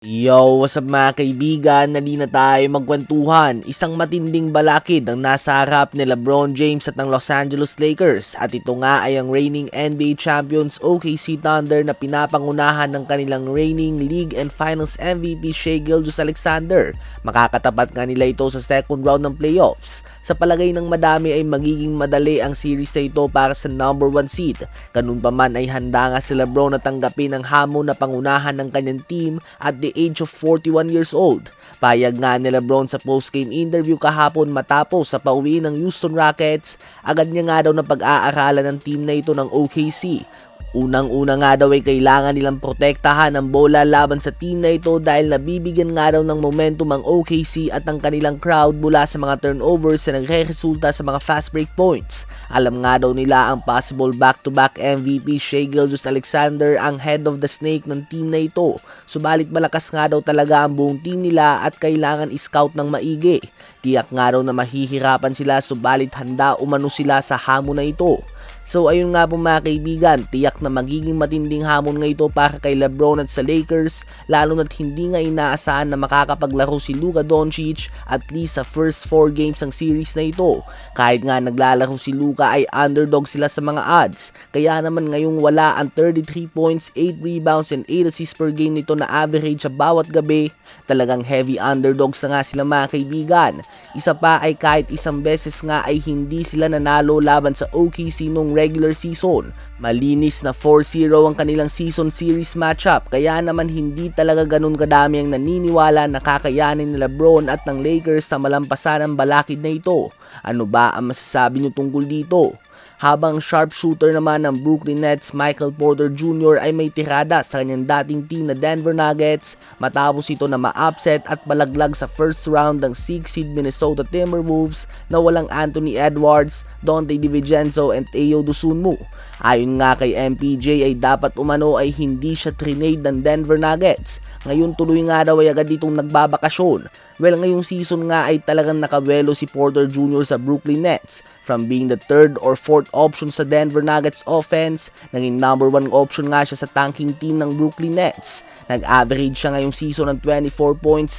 Yo, what's up mga kaibigan? Nali na tayo magkwentuhan. Isang matinding balakid ang nasa harap ni LeBron James at ng Los Angeles Lakers. At ito nga ay ang reigning NBA champions OKC Thunder na pinapangunahan ng kanilang reigning League and Finals MVP Shai Gilgeous-Alexander. Makakatapat nga nila ito sa second round ng playoffs. Sa palagay ng madami ay magiging madali ang series na ito para sa number 1 seed. Ganun pa man ay handa nga si LeBron na tanggapin ang hamon na pangunahan ng kanyang team at the age of 41 years old. Payag nga ni LeBron sa post-game interview kahapon matapos sa pauwi ng Houston Rockets, agad niya nga daw na pag-aaralan ng team na ito ng OKC. Unang-una nga daw ay kailangan nilang protektahan ang bola laban sa team na ito dahil nabibigyan nga daw ng momentum ang OKC at ang kanilang crowd mula sa mga turnovers na nagre-resulta sa mga fast break points. Alam nga daw nila ang possible back-to-back MVP Shai Gilgeous-Alexander ang head of the snake ng team na ito. Subalit malakas nga daw talaga ang buong team nila at kailangan i-scout ng maigi. Tiyak nga daw na mahihirapan sila subalit handa umano sila sa hamon na ito. So ayun nga po mga kaibigan, tiyak na magiging matinding hamon nga ito para kay LeBron at sa Lakers, lalo na't hindi nga inaasahan na makakapaglaro si Luka Doncic at least sa first 4 games ng series na ito. Kahit nga naglalaro si Luka ay underdog sila sa mga odds, kaya naman ngayong wala ang 33 points, 8 rebounds and 8 assists per game nito na average sa bawat gabi, talagang heavy underdogs na nga sila mga kaibigan. Isa pa ay kahit isang beses nga ay hindi sila nanalo laban sa OKC nung regular season. Malinis na 4-0 ang kanilang season series matchup, kaya naman hindi talaga ganun kadami ang naniniwala na kakayanin ni LeBron at ng Lakers na malampasan ang balakid na ito. Ano ba ang masasabi nyo tungkol dito? Habang sharpshooter naman ng Brooklyn Nets Michael Porter Jr. ay may tirada sa kanyang dating team na Denver Nuggets matapos ito na ma-upset at malaglag sa first round ng 6 seed Minnesota Timberwolves na walang Anthony Edwards, Donte DiVincenzo and Ayo Dosunmu. Ayon nga kay MPJ ay dapat umano ay hindi siya trinade ng Denver Nuggets. Ngayon tuloy nga daw ay agad ditong nagbabakasyon. Well, ngayong season nga ay talagang nakawelo si Porter Jr. sa Brooklyn Nets. From being the 3rd or 4th option sa Denver Nuggets offense, naging number 1 option nga siya sa tanking team ng Brooklyn Nets. Nag-average siya ngayong season ng 24.7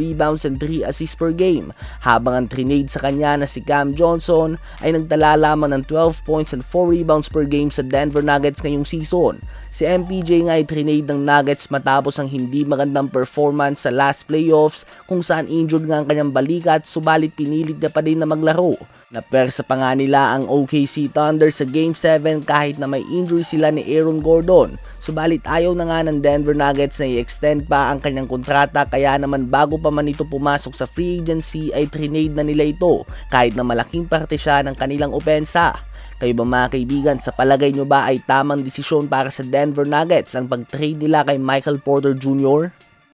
rebounds and 3 assists per game, habang ang trinade sa kanya na si Cam Johnson ay nagtala lamang ng 12 points and 4 rebounds per game sa Denver Nuggets ngayong season. Si MPJ nga ay trinade ng Nuggets matapos ang hindi magandang performance sa last playoffs kung saan injured nga ang kanyang balikat, subalit pinilit na pa din na maglaro. Napersa pa nga nila ang OKC Thunder sa Game 7 kahit na may injury sila ni Aaron Gordon. Subalit ayaw na nga ng Denver Nuggets na i-extend pa ang kanyang kontrata, kaya naman bago pa man ito pumasok sa free agency ay trinade na nila ito kahit na malaking parte siya ng kanilang opensa. Kayo ba mga kaibigan, sa palagay nyo ba ay tamang desisyon para sa Denver Nuggets ang pag-trade nila kay Michael Porter Jr.?